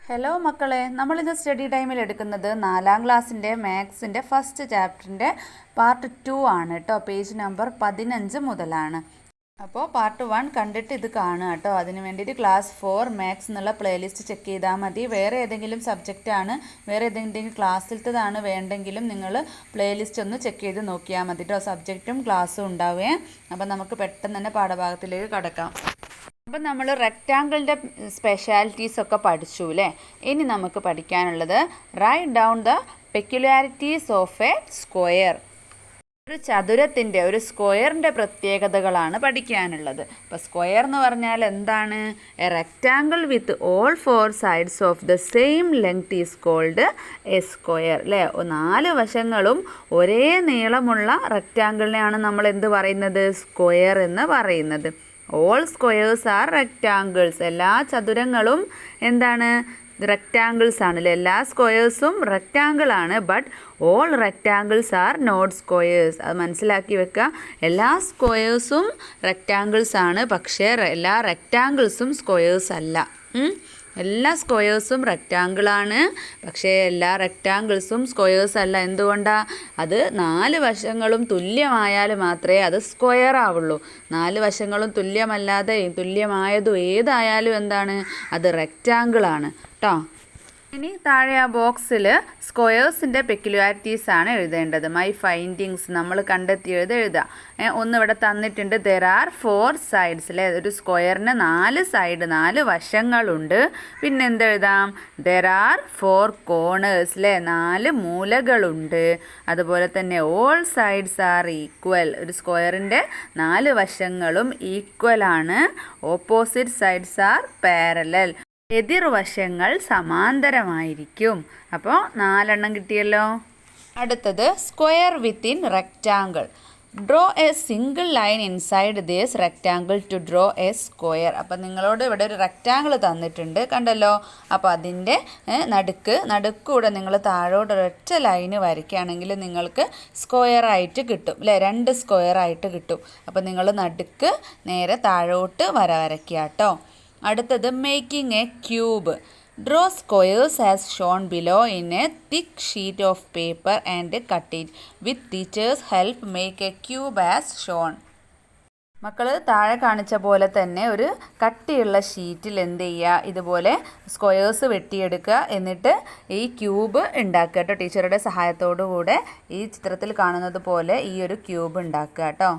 Hello മക്കളെ, നമ്മളിത് study ടൈമിൽ എടുക്കുന്നത് 4ാം ക്ലാസ്സിൻ്റെ മാത്സിൻ്റെ ഫസ്റ്റ് ചാപ്റ്ററിൻ്റെ പാർട്ട് 2 ആണ് കേട്ടോ. പേജ് നമ്പർ 15 മുതലാണ്. അപ്പോൾ പാർട്ട് 1 കണ്ടിട്ട് ഇത് കാണുക കേട്ടോ. അതിന് വേണ്ടിയിട്ട് ക്ലാസ് 4 മാത്സ് എന്നുള്ള പ്ലേലിസ്റ്റ് ചെക്ക് ചെയ്താൽ മതി. വേറെ ഏതെങ്കിലും സബ്ജക്റ്റാണ്, വേറെ ഏതെങ്കിലും ക്ലാസ്സിലത്തതാണ് വേണ്ടെങ്കിലും നിങ്ങൾ പ്ലേലിസ്റ്റ് ഒന്ന് ചെക്ക് ചെയ്ത് നോക്കിയാൽ മതി കേട്ടോ. സബ്ജക്റ്റും ക്ലാസ്സും ഉണ്ടാവുകയും. അപ്പോൾ നമുക്ക് പെട്ടെന്ന് തന്നെ പാഠഭാഗത്തിലേക്ക് കടക്കാം. അപ്പം നമ്മൾ റെക്റ്റാങ്കിളിൻ്റെ സ്പെഷ്യാലിറ്റീസ് ഒക്കെ പഠിച്ചു അല്ലേ. ഇനി നമുക്ക് പഠിക്കാനുള്ളത് write down the peculiarities of a square. ഒരു ചതുരത്തിൻ്റെ, ഒരു സ്ക്വയറിൻ്റെ പ്രത്യേകതകളാണ് പഠിക്കാനുള്ളത്. അപ്പോൾ സ്ക്വയർ എന്ന് പറഞ്ഞാൽ എന്താണ്? A rectangle with all 4 sides of the same length is called a square അല്ലേ. 4 വശങ്ങളും ഒരേ നീളമുള്ള റെക്റ്റാങ്കിളിനെയാണ് നമ്മൾ എന്ത് പറയുന്നത്? സ്ക്വയർ എന്ന് പറയുന്നത്. All squares are rectangles. എല്ലാ ചതുരങ്ങളും എന്താണ്? റെക്റ്റാങ്കിൾസ് ആണല്ലേ. എല്ലാ സ്ക്വയേഴ്സും റെക്റ്റാങ്കിൾ ആണ്. But all rectangles are not squares. അത് മനസ്സിലാക്കി വെക്കുക. എല്ലാ സ്ക്വയേഴ്സും റെക്റ്റാങ്കിൾസ് ആണ്, പക്ഷേ എല്ലാ റെക്റ്റാങ്കിൾസും സ്ക്വയേഴ്സ് അല്ല. എല്ലാ സ്ക്വയേഴ്സും റെക്റ്റാങ്കിളാണ്, പക്ഷേ എല്ലാ റെക്റ്റാങ്കിൾസും സ്ക്വയേഴ്സ് അല്ല. എന്തുകൊണ്ടാണ്? അത് 4 വശങ്ങളും തുല്യമായാൽ മാത്രമേ അത് സ്ക്വയർ ആവുള്ളൂ. 4 വശങ്ങളും തുല്യമല്ലാതെ തുല്യമായതും ഏതായാലും എന്താണ്? അത് റെക്റ്റാങ്കിളാണ് കേട്ടോ. ഇനി താഴെ ആ ബോക്സിൽ സ്ക്വയേഴ്സിൻ്റെ പെക്യുലാരിറ്റീസ് ആണ് എഴുതേണ്ടത്. മൈ ഫൈൻഡിങ്സ് നമ്മൾ കണ്ടെത്തിയത് എഴുതുക. ഒന്നിവിടെ തന്നിട്ടുണ്ട്. ദെർ ആർ 4 സൈഡ്സ് അല്ലേ. ഒരു സ്ക്വയറിന് 4 സൈഡ്, 4 വശങ്ങളുണ്ട്. പിന്നെ എന്തെഴുതാം? ദെർ ആർ 4 കോർണേഴ്സ് അല്ലേ. 4 മൂലകളുണ്ട്. അതുപോലെ തന്നെ ഓൾ സൈഡ്സ് ആർ ഈക്വൽ. ഒരു സ്ക്വയറിൻ്റെ 4 വശങ്ങളും ഈക്വൽ ആണ്. Opposite sides are parallel. എതിർവശങ്ങൾ സമാന്തരമായിരിക്കും. അപ്പോൾ 4 കിട്ടിയല്ലോ. അടുത്തത് square within rectangle. Draw a single line inside this rectangle to draw a square. അപ്പം നിങ്ങളോട് ഇവിടെ ഒരു റെക്റ്റാങ്കിൾ തന്നിട്ടുണ്ട്, കണ്ടല്ലോ. അപ്പോൾ അതിൻ്റെ നടുക്കൂടെ നിങ്ങൾ താഴോട്ട് ഒരൊറ്റ ലൈന് വരയ്ക്കുകയാണെങ്കിൽ നിങ്ങൾക്ക് സ്ക്വയർ ആയിട്ട് കിട്ടും അല്ലേ. 2 സ്ക്വയർ ആയിട്ട് കിട്ടും. അപ്പോൾ നിങ്ങൾ നടുക്ക് നേരെ താഴോട്ട് വരയ്ക്കുക കേട്ടോ. അടുത്തത് making A cube. Draw squares as shown below in A thick sheet of paper and cut it with teachers help make A cube as shown. മക്കൾ താഴെ കാണിച്ച പോലെ തന്നെ ഒരു കട്ടിയുള്ള ഷീറ്റിൽ എന്ത് ചെയ്യുക? ഇതുപോലെ സ്ക്വയേഴ്സ് വെട്ടിയെടുക്കുക. എന്നിട്ട് ഈ ക്യൂബ് ഉണ്ടാക്കുക കേട്ടോ. ടീച്ചറുടെ സഹായത്തോടു കൂടെ ഈ ചിത്രത്തിൽ കാണുന്നത് പോലെ ഈ ഒരു ക്യൂബ് ഉണ്ടാക്കുക കേട്ടോ.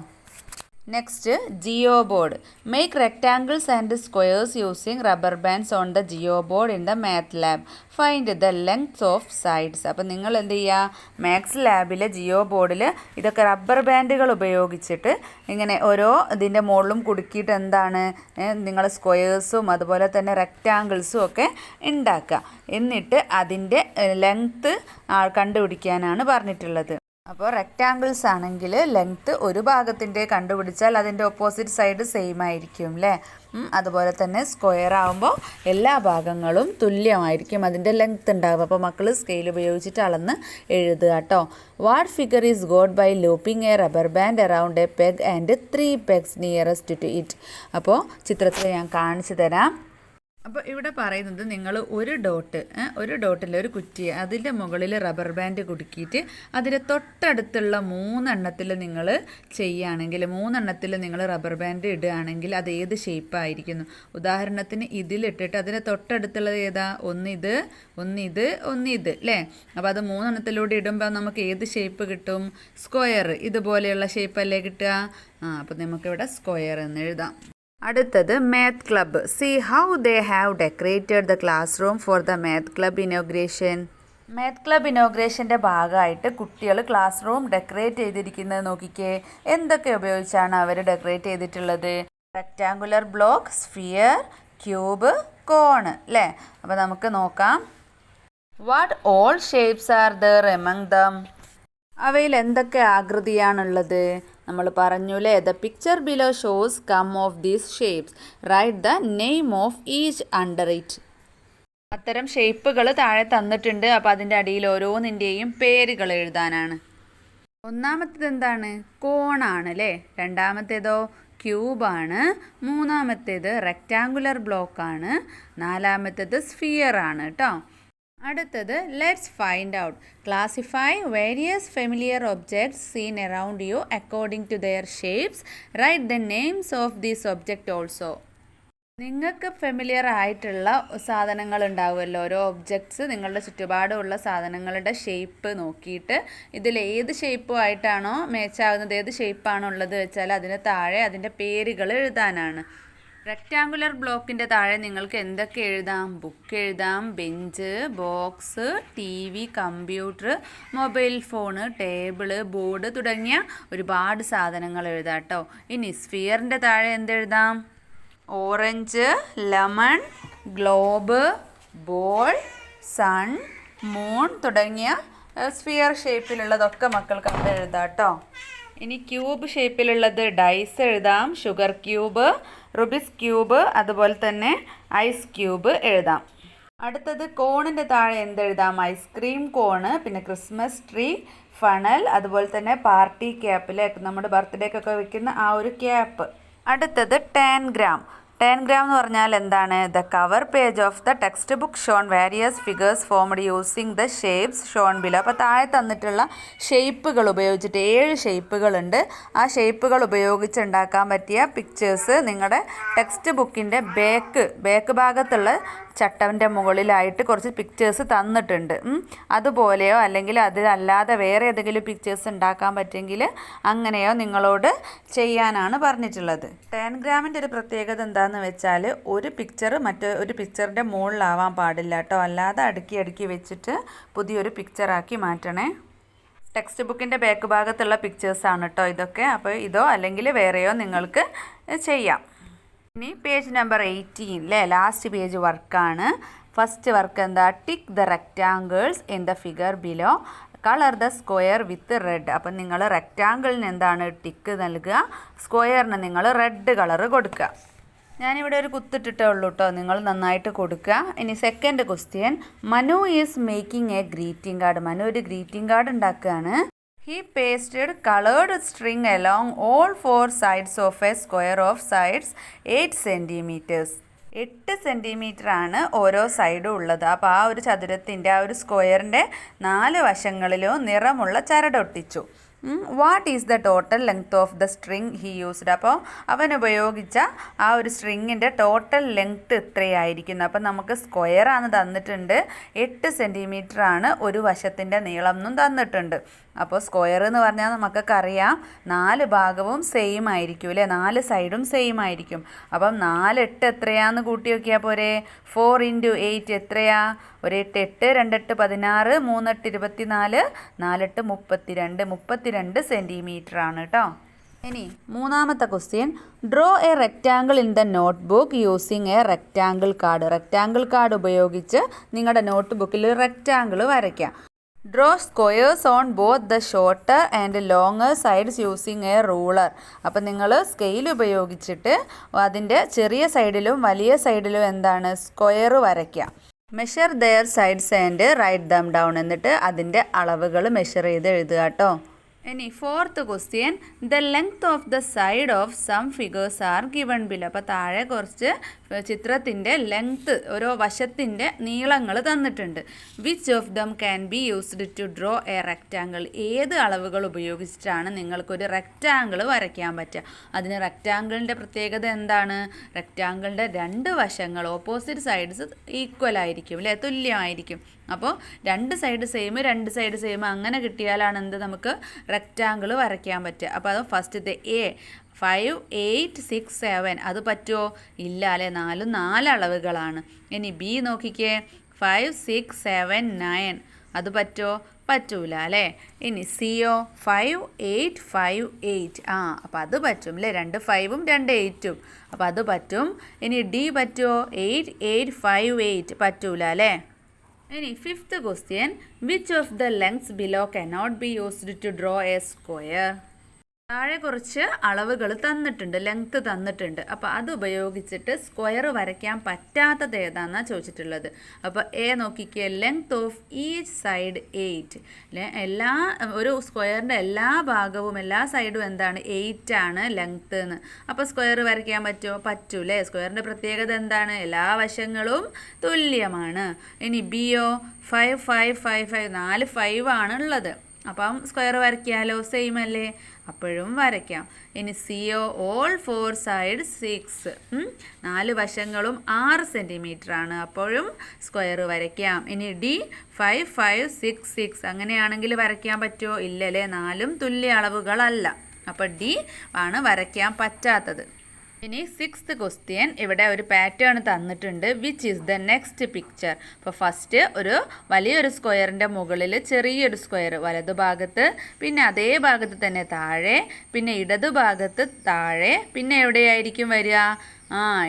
Next geoboard. Make rectangles and squares using rubber bands on the geoboard in the math lab. Find the lengths of sides. അപ്പം നിങ്ങൾ എന്ത് ചെയ്യുക? മാത്സ് ലാബിലെ ജിയോ ബോർഡിൽ ഇതൊക്കെ റബ്ബർ ബാൻഡുകൾ ഉപയോഗിച്ചിട്ട് ഇങ്ങനെ ഓരോ ഇതിൻ്റെ മുകളിലും കുടുക്കിയിട്ട് എന്താണ് നിങ്ങൾ സ്ക്വയേഴ്സും അതുപോലെ തന്നെ റെക്റ്റാങ്കിൾസും ഒക്കെ ഉണ്ടാക്കുക. എന്നിട്ട് അതിൻ്റെ ലെങ്ത്ത് കണ്ടുപിടിക്കാനാണ് പറഞ്ഞിട്ടുള്ളത്. അപ്പോൾ റെക്റ്റാങ്കിൾസ് ആണെങ്കിൽ ലെങ്ത്ത് ഒരു ഭാഗത്തിൻ്റെ കണ്ടുപിടിച്ചാൽ അതിൻ്റെ ഓപ്പോസിറ്റ് സൈഡ് സെയിം ആയിരിക്കും അല്ലേ. അതുപോലെ തന്നെ സ്ക്വയർ ആകുമ്പോൾ എല്ലാ ഭാഗങ്ങളും തുല്യമായിരിക്കും അതിൻ്റെ ലെങ്ത്ത് ഉണ്ടാകും. അപ്പോൾ മക്കൾ സ്കെയിൽ ഉപയോഗിച്ചിട്ട് അളന്ന് എഴുതുക കേട്ടോ. What figure is got by looping a rubber band around a peg and 3 pegs nearest to it. അപ്പോൾ ചിത്രത്തിൽ ഞാൻ കാണിച്ചു തരാം. അപ്പോൾ ഇവിടെ പറയുന്നത് നിങ്ങൾ ഒരു ഡോട്ടിൽ ഒരു കുറ്റി, അതിൻ്റെ മുകളിൽ റബ്ബർ ബാൻഡ് കുടുക്കിയിട്ട് അതിൻ്റെ തൊട്ടടുത്തുള്ള 3 എണ്ണത്തിൽ നിങ്ങൾ ചെയ്യുകയാണെങ്കിൽ, 3 എണ്ണത്തിൽ നിങ്ങൾ റബ്ബർ ബാൻഡ് ഇടുകയാണെങ്കിൽ അത് ഏത് ഷേപ്പായിരിക്കുന്നു? ഉദാഹരണത്തിന് ഇതിലിട്ടിട്ട് അതിൻ്റെ തൊട്ടടുത്തുള്ളത് ഏതാ? ഒന്നിത് അല്ലേ. അപ്പോൾ അത് 3 എണ്ണത്തിലൂടെ ഇടുമ്പോൾ നമുക്ക് ഏത് ഷേപ്പ് കിട്ടും? സ്ക്വയർ. ഇതുപോലെയുള്ള ഷേപ്പല്ലേ കിട്ടുക. അപ്പോൾ നമുക്കിവിടെ സ്ക്വയർ എന്ന് എഴുതാം. അടുത്തത് math club. See how they have decorated the classroom for the math club inauguration. Math club ഇനോഗ്രേഷൻ്റെ ഭാഗമായിട്ട് കുട്ടികൾ ക്ലാസ് റൂം ഡെക്കറേറ്റ് ചെയ്തിരിക്കുന്നത് നോക്കിക്കേ. എന്തൊക്കെ ഉപയോഗിച്ചാണ് അവർ ഡെക്കറേറ്റ് ചെയ്തിട്ടുള്ളത്? Rectangular block, sphere, cube, cone അല്ലേ. അപ്പോൾ നമുക്ക് നോക്കാം. What all shapes are there among them. അവയിൽ എന്തൊക്കെ ആകൃതിയാണുള്ളത്? നമ്മൾ പറഞ്ഞു അല്ലേ. The picture below shows some of these shapes. Write the name of each under it. അത്തരം ഷേപ്പുകൾ താഴെ തന്നിട്ടുണ്ട്. അപ്പോൾ അതിൻ്റെ അടിയിൽ ഓരോന്നിൻ്റെയും പേരുകൾ എഴുതാനാണ്. ഒന്നാമത്തേത് എന്താണ്? കോണാണ് അല്ലേ. രണ്ടാമത്തേതോ ക്യൂബാണ്. മൂന്നാമത്തേത് റെക്റ്റാങ്കുലർ ബ്ലോക്കാണ്. നാലാമത്തേത് സ്ഫിയർ ആണ് കേട്ടോ. അടുത്തത് let's find out. Classify various familiar objects seen around you according to their shapes. Write the names of these object also. നിങ്ങൾക്ക് ഫെമിലിയർ ആയിട്ടുള്ള സാധനങ്ങൾ ഉണ്ടാവുമല്ലോ, ഓരോ ഒബ്ജക്ട്സ് നിങ്ങളുടെ ചുറ്റുപാടുമുള്ള സാധനങ്ങളുടെ ഷേപ്പ് നോക്കിയിട്ട് ഇതിൽ ഏത് ഷേപ്പുമായിട്ടാണോ മാച്ചാകുന്നത്, ഏത് ഷേപ്പാണോ ഉള്ളത് വെച്ചാൽ അതിന് താഴെ അതിൻ്റെ പേരുകൾ എഴുതാനാണ്. റെക്റ്റാങ്കുലർ ബ്ലോക്കിൻ്റെ താഴെ നിങ്ങൾക്ക് എന്തൊക്കെ എഴുതാം? ബുക്ക് എഴുതാം, bench, box, TV, computer, mobile phone, table, board തുടങ്ങിയ ഒരുപാട് സാധനങ്ങൾ എഴുതാം കേട്ടോ. ഇനി സ്ഫിയറിൻ്റെ താഴെ എന്തെഴുതാം? Orange, lemon, globe, ball, sun, moon തുടങ്ങിയ സ്ഫിയർ ഷേപ്പിലുള്ളതൊക്കെ മക്കൾക്ക് അവിടെ എഴുതാം കേട്ടോ. ഇനി ക്യൂബ് ഷേപ്പിലുള്ളത് ഡൈസ് എഴുതാം, ഷുഗർ ക്യൂബ്, റുബിക്സ് ക്യൂബ്, അതുപോലെ തന്നെ ഐസ് ക്യൂബ് എഴുതാം. അടുത്തത് കോണിൻ്റെ താഴെ എന്തെഴുതാം? ഐസ്ക്രീം കോണ്, പിന്നെ ക്രിസ്മസ് ട്രീ, ഫണൽ, അതുപോലെ തന്നെ പാർട്ടി ക്യാപ്പിലെ നമ്മുടെ ബർത്ത്ഡേക്കൊക്കെ വെക്കുന്ന ആ ഒരു ക്യാപ്പ്. അടുത്തത് 10 gram. 10 gram എന്ന് പറഞ്ഞാൽ എന്താണ്? The cover page of the textbook shown various figures formed using the shapes shown below. അപ്പോൾ താഴെ തന്നിട്ടുള്ള ഷേപ്പുകൾ ഉപയോഗിച്ചിട്ട് 7 ഷേപ്പുകളുണ്ട്. ആ ഷേപ്പുകൾ ഉപയോഗിച്ചുണ്ടാക്കാൻ പറ്റിയ പിക്ചേഴ്സ് നിങ്ങളുടെ ടെക്സ്റ്റ് ബുക്കിൻ്റെ ബാക്ക് ഭാഗത്തുള്ള ചട്ടവിൻ്റെ മുകളിലായിട്ട് കുറച്ച് പിക്ചേഴ്സ് തന്നിട്ടുണ്ട്. അതുപോലെയോ അല്ലെങ്കിൽ അതിലല്ലാതെ വേറെ ഏതെങ്കിലും പിക്ചേഴ്സ് ഉണ്ടാക്കാൻ പറ്റുമെങ്കിൽ അങ്ങനെയോ നിങ്ങളോട് ചെയ്യാനാണ് പറഞ്ഞിട്ടുള്ളത്. 10 ഗ്രാമിൻ്റെ ഒരു പ്രത്യേകത എന്താണെന്ന് വെച്ചാൽ ഒരു പിക്ചർ മറ്റൊരു പിക്ചറിൻ്റെ മുകളിലാവാൻ പാടില്ല കേട്ടോ. അല്ലാതെ അടുക്കി വെച്ചിട്ട് പുതിയൊരു പിക്ചറാക്കി മാറ്റണേ. ടെക്സ്റ്റ് ബുക്കിൻ്റെ ബാക്ക് ഭാഗത്തുള്ള പിക്ചേഴ്സാണ് കേട്ടോ ഇതൊക്കെ. അപ്പോൾ ഇതോ അല്ലെങ്കിൽ വേറെയോ നിങ്ങൾക്ക് ചെയ്യാം. ഇനി പേജ് നമ്പർ 18 ലാസ്റ്റ് പേജ് വർക്കാണ്. ഫസ്റ്റ് വർക്ക് എന്താ? Tick the rectangles in the figure below, colour the square with red. അപ്പം നിങ്ങൾ റെക്റ്റാങ്കിളിന് എന്താണ് ടിക്ക് നൽകുക, സ്ക്വയറിന് നിങ്ങൾ റെഡ് കളറ് കൊടുക്കുക. ഞാനിവിടെ ഒരു കുത്തിട്ടിട്ടേ ഉള്ളൂ കേട്ടോ, നിങ്ങൾ നന്നായിട്ട് കൊടുക്കുക. ഇനി second question, Manu is making A greeting card. Manu ഒരു ഗ്രീറ്റിംഗ് കാർഡ് ഉണ്ടാക്കുകയാണ്. He pasted colored string along all 4 sides of a square of sides 8 centimeters. 8 centimetre ആണ് ഓരോ സൈഡും ഉള്ളത്. അപ്പോൾ ആ ഒരു ചതുരത്തിൻ്റെ ആ ഒരു സ്ക്വയറിൻ്റെ 4 വശങ്ങളിലും നിറമുള്ള ചരടൊട്ടിച്ചു. What is the total length of the string he used. അപ്പോൾ അവൻ ഉപയോഗിച്ച ആ ഒരു സ്ട്രിങ്ങിൻ്റെ ടോട്ടൽ ലെങ്ത് എത്രയായിരിക്കുന്നു. അപ്പം നമുക്ക് സ്ക്വയറാണ് തന്നിട്ടുണ്ട്, 8 സെൻറ്റിമീറ്റർ ആണ് ഒരു വശത്തിൻ്റെ നീളം എന്നും തന്നിട്ടുണ്ട്. അപ്പോൾ സ്ക്വയർ എന്ന് പറഞ്ഞാൽ നമുക്കൊക്കെ അറിയാം 4 ഭാഗവും സെയിം ആയിരിക്കും അല്ലേ, 4 സൈഡും സെയിം ആയിരിക്കും. അപ്പം 4 8 എത്രയാന്ന് കൂട്ടി നോക്കിയാൽ പോരെ? 4 × 8 എത്രയാ? ഒരു 8 8, 2 8 16, 3 8 24, 4 8 32 സെൻറ്റിമീറ്റർ ആണ് കേട്ടോ. ഇനി മൂന്നാമത്തെ question, draw a rectangle in the note book using A rectangle card. Rectangle card ഉപയോഗിച്ച് നിങ്ങളുടെ നോട്ട് ബുക്കിൽ റെക്റ്റാങ്കിൾ വരയ്ക്കാം. Draw squares on both the shorter and longer sides using A ruler. അപ്പം നിങ്ങൾ സ്കെയിൽ ഉപയോഗിച്ചിട്ട് അതിൻ്റെ ചെറിയ സൈഡിലും വലിയ സൈഡിലും എന്താണ് സ്ക്വയർ വരയ്ക്കുക. Measure their sides and write them down. എന്നിട്ട് അതിൻ്റെ അളവുകൾ മെഷർ ചെയ്ത് എഴുതുക കേട്ടോ. ഇനി fourth question, the length of the side of some figures are given below. അപ്പോൾ താഴെ കുറച്ച് ചിത്രത്തിൻ്റെ ലെങ്ത്ത്, ഓരോ വശത്തിൻ്റെ നീളങ്ങൾ തന്നിട്ടുണ്ട്. Which of them can be used to draw a rectangle. ഏത് അളവുകൾ ഉപയോഗിച്ചിട്ടാണ് നിങ്ങൾക്കൊരു റെക്റ്റാങ്കിൾ വരയ്ക്കാൻ പറ്റുക? അതിന് റെക്റ്റാങ്കിളിൻ്റെ പ്രത്യേകത എന്താണ്? റെക്റ്റാങ്കിളിൻ്റെ 2 വശങ്ങൾ ഓപ്പോസിറ്റ് സൈഡ്സ് ഈക്വൽ ആയിരിക്കും അല്ലേ, തുല്യമായിരിക്കും. അപ്പോൾ 2 സൈഡ് സെയിം 2 സൈഡ് സെയിം അങ്ങനെ കിട്ടിയാലാണ് എന്ത് നമുക്ക് റെക്റ്റാങ്കിൾ വരയ്ക്കാൻ പറ്റുക. അപ്പോൾ അത് ഫസ്റ്റത്തെ എ 5 8 6 7 അത് പറ്റുമോ? ഇല്ല അല്ലേ, 4 അളവുകളാണ്. ഇനി ബി നോക്കിക്കേ, 5 6 7 9 അത് പറ്റുമോ? പറ്റൂല അല്ലേ. ഇനി സിയോ 5 8 5 8 അപ്പോൾ അത് പറ്റും അല്ലേ, 2 5ഉം 2 8ഉം അപ്പോൾ അത് പറ്റും. ഇനി ഡി പറ്റുമോ? 8 8 5 8 പറ്റൂല അല്ലേ. ഇനി fifth question, which of the lengths below cannot be used to draw a square. താഴെ കുറച്ച് അളവുകൾ തന്നിട്ടുണ്ട്, ലെങ്ത് തന്നിട്ടുണ്ട്. അപ്പോൾ അത് ഉപയോഗിച്ചിട്ട് സ്ക്വയർ വരയ്ക്കാൻ പറ്റാത്തത് ഏതാണെന്നാണ് ചോദിച്ചിട്ടുള്ളത്. അപ്പോൾ എ നോക്കിക്കുക, ലെങ്ത് ഓഫ് ഈച്ച് സൈഡ് 8. ഒരു സ്ക്വയറിൻ്റെ എല്ലാ ഭാഗവും എല്ലാ സൈഡും എന്താണ്, 8 ആണ് ലെങ്ത്ത് എന്ന്. അപ്പോൾ സ്ക്വയർ വരയ്ക്കാൻ പറ്റുമോ? പറ്റൂലേ. സ്ക്വയറിൻ്റെ പ്രത്യേകത എന്താണ്? എല്ലാ വശങ്ങളും തുല്യമാണ്. ഇനി ബിയോ 5 5 5 5 4 5 ആണ് ഉള്ളത്. അപ്പം സ്ക്വയർ വരയ്ക്കാമല്ലോ, സെയിം അല്ലേ, അപ്പോഴും വരയ്ക്കാം. ഇനി സിയോ ഓൾ 4 സൈഡ് 6, 4 വശങ്ങളും 6 സെൻറ്റിമീറ്റർ ആണ്, അപ്പോഴും സ്ക്വയർ വരയ്ക്കാം. ഇനി ഡി 5 5 6 6, അങ്ങനെയാണെങ്കിൽ വരയ്ക്കാൻ പറ്റുമോ? ഇല്ലല്ലേ, 4ഉം തുല്യ അളവുകളല്ല. അപ്പോൾ ഡി ആണ് വരയ്ക്കാൻ പറ്റാത്തത്. ഇനി 6th ക്വസ്റ്റ്യൻ, ഇവിടെ ഒരു പാറ്റേൺ തന്നിട്ടുണ്ട്. Which is the next picture? അപ്പോൾ ഫസ്റ്റ് ഒരു വലിയൊരു സ്ക്വയറിൻ്റെ മുകളിൽ ചെറിയൊരു സ്ക്വയർ വലതുഭാഗത്ത്, പിന്നെ അതേ ഭാഗത്ത് തന്നെ താഴെ, പിന്നെ ഇടതുഭാഗത്ത് താഴെ, പിന്നെ എവിടെയായിരിക്കും വരിക?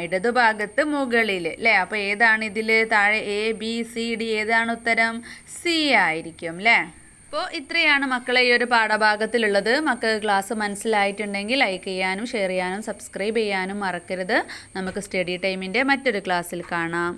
ഇടതുഭാഗത്ത് മുകളിൽ അല്ലേ. അപ്പോൾ ഏതാണ് ഇതിൽ താഴെ? എ ബി സി ഡി, ഏതാണ് ഉത്തരം? സി ആയിരിക്കും അല്ലേ. അപ്പോൾ ഇത്രയാണ് മക്കളെ ഈ ഒരു പാഠഭാഗത്തിലുള്ളത്. മക്കൾക്ക് ക്ലാസ് മനസ്സിലായിട്ടുണ്ടെങ്കിൽ ലൈക്ക് ചെയ്യാനും ഷെയർ ചെയ്യാനും സബ്സ്ക്രൈബ് ചെയ്യാനും മറക്കരുത്. നമുക്ക് സ്റ്റഡി ടൈമിൻ്റെ മറ്റൊരു ക്ലാസ്സിൽ കാണാം.